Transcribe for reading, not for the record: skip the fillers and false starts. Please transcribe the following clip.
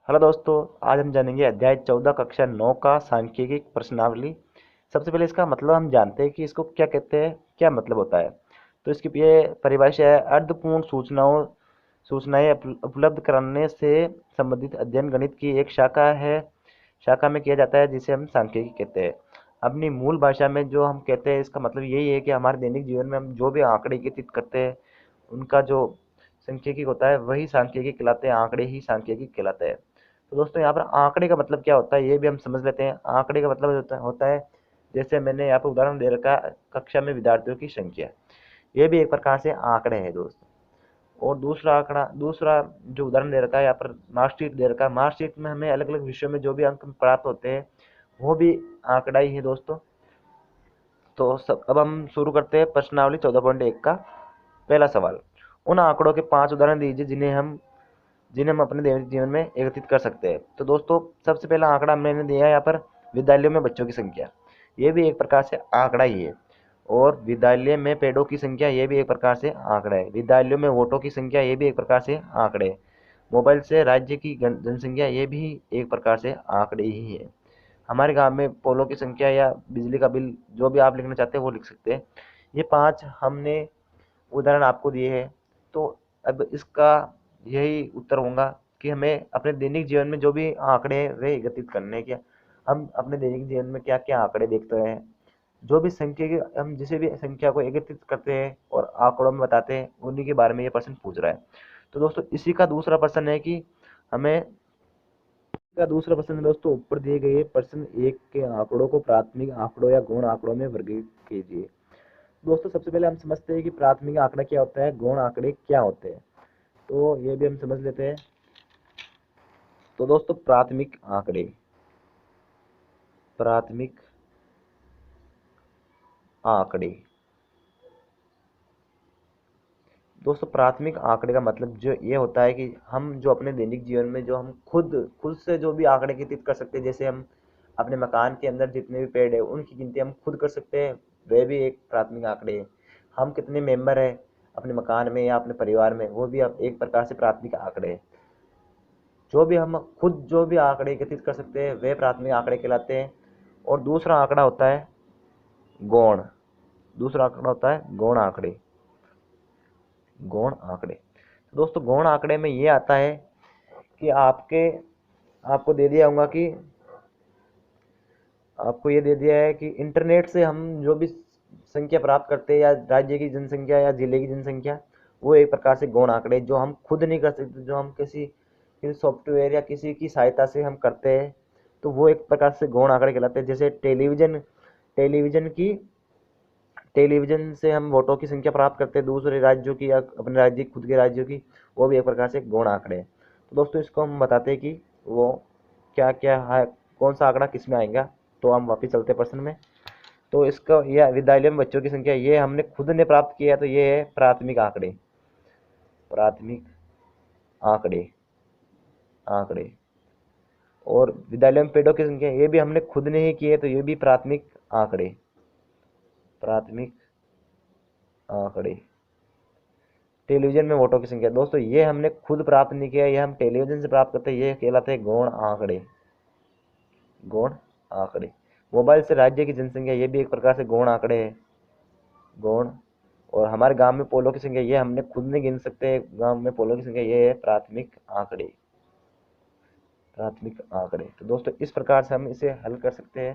Hello दोस्तों। आज हम जानेंगे अध्याय 14 कक्षा 9 का सांख्यिकी प्रश्नावली। सबसे पहले इसका मतलब हम जानते हैं कि इसको क्या कहते हैं, क्या मतलब होता है। तो इसकी ये परिभाषा है, अर्धपूर्ण सूचनाएं उपलब्ध कराने से संबंधित अध्ययन गणित की एक शाखा है। शाखा में किया जाता है जिसे हम सांख्यिकी कहते हैं। अपनी मूल भाषा में जो हम कहते हैं इसका मतलब यही है कि हमारे दैनिक जीवन में हम जो भी आंकड़े एकत्रित करते हैं उनका जो सांख्यिकी होता है वही सांख्यिकी कहलाते हैं, आंकड़े ही सांख्यिकी कहलाते हैं। तो दोस्तों यहाँ पर आंकड़े का मतलब क्या होता है ये भी हम समझ लेते हैं। आंकड़े का मतलब होता है जैसे मैंने यहाँ पर उदाहरण दे रखा है, कक्षा में विद्यार्थियों की संख्या। ये भी एक प्रकार से आंकड़े हैं दोस्तों। और दूसरा जो उदाहरण दे रखा है यहाँ पर मार्कशीट दे रखा है। मार्कशीट में हमें अलग अलग विषयों में जो भी अंक प्राप्त होते हैं वो भी आंकड़ा ही है दोस्तों। तो सब अब हम शुरू करते हैं प्रश्नावली 14.1 का पहला सवाल। उन आंकड़ों के 5 उदाहरण दीजिए जिन्हें हम अपने दैनिक जीवन में एकत्रित कर सकते हैं। तो दोस्तों सबसे पहला आंकड़ा मैंने दिया है यहाँ पर, विद्यालयों में बच्चों की संख्या। ये भी एक प्रकार से आंकड़ा ही है। और विद्यालय में पेड़ों की संख्या, ये भी एक प्रकार से आंकड़ा है। विद्यालयों में वोटों की संख्या, ये भी एक प्रकार से आंकड़े है। मोबाइल से राज्य की जनसंख्या, ये भी एक प्रकार से आंकड़े ही है। हमारे गांव में पोलों की संख्या या बिजली का बिल, जो भी आप लिखना चाहते हैं वो लिख सकते हैं। ये 5 हमने उदाहरण आपको दिए हैं। तो अब इसका यही उत्तर होगा कि हमें अपने दैनिक जीवन में जो भी आंकड़े हैं वे एकत्रित करने हैं। क्या हम अपने दैनिक जीवन में क्या क्या आंकड़े देखते हैं, जो भी संख्या की हम जिसे भी संख्या को एकत्रित करते हैं और आंकड़ों में बताते हैं, उन्हीं के बारे में ये प्रश्न पूछ रहा है। तो दोस्तों इसी का दूसरा प्रश्न है कि हमें का दूसरा प्रश्न है दोस्तों, ऊपर दिए गए प्रश्न एक के आंकड़ों को प्राथमिक आंकड़ों या गौण आंकड़ों में वर्गीकृत कीजिए। दोस्तों सबसे पहले हम समझते हैं कि प्राथमिक आंकड़ा क्या होता है, गौण आंकड़े क्या होते हैं। तो ये भी हम समझ लेते हैं। तो दोस्तों प्राथमिक आंकड़े दोस्तों प्राथमिक आंकड़े का मतलब जो ये होता है कि हम जो अपने दैनिक जीवन में जो हम खुद खुद से जो भी आंकड़े एकत्रित कर सकते हैं, जैसे हम अपने मकान के अंदर जितने भी पेड़ है उनकी गिनती हम खुद कर सकते हैं, वे भी एक प्राथमिक आंकड़े हैं। हम कितने मेंबर हैं अपने मकान में या अपने परिवार में, वो भी अब एक प्रकार से प्राथमिक आंकड़े हैं। जो भी हम खुद जो भी आंकड़े एकत्रित कर सकते हैं वे प्राथमिक आंकड़े कहलाते हैं। और दूसरा आंकड़ा होता है गौण। दूसरा आंकड़ा होता है गौण आंकड़े। तो दोस्तों गौण आंकड़े में ये आता है कि आपको दे दिया होगा कि आपको ये दे दिया है कि इंटरनेट से हम जो भी संख्या प्राप्त करते हैं या राज्य की जनसंख्या या जिले की जनसंख्या, वो एक प्रकार से गौण आंकड़े जो हम खुद नहीं कर सकते, जो हम किसी सॉफ्टवेयर या किसी की सहायता से हम करते हैं, तो वो एक प्रकार से गौण आंकड़े कहलाते हैं। जैसे टेलीविजन की टेलीविजन से हम वोटों की संख्या प्राप्त करते हैं दूसरे राज्यों की या अपने राज्य खुद के राज्यों की, वो भी एक प्रकार से गौण आंकड़े हैं। तो दोस्तों इसको हम बताते हैं कि वो क्या क्या है, कौन सा आंकड़ा किस में आएगा। तो हम वापिस चलते हैं प्रश्न में। तो इसका यह विद्यालय में बच्चों की संख्या, ये हमने खुद ने प्राप्त किया है, तो ये है प्राथमिक आंकड़े आंकड़े। और विद्यालय में पेड़ों की संख्या, ये भी हमने खुद ने ही की है, तो ये भी प्राथमिक आंकड़े। टेलीविजन में वोटों की संख्या, दोस्तों ये हमने खुद प्राप्त नहीं किया, ये हम टेलीविजन से प्राप्त करते हैं, ये कहलाते हैं गौण आंकड़े। मोबाइल से राज्य की जनसंख्या, ये भी एक प्रकार से गौण आंकड़े है, गौण। और हमारे गांव में पोलों की संख्या, ये हमने खुद नहीं गिन सकते गांव में पोलों की संख्या, ये है प्राथमिक आंकड़े। तो दोस्तों इस प्रकार से हम इसे हल कर सकते हैं।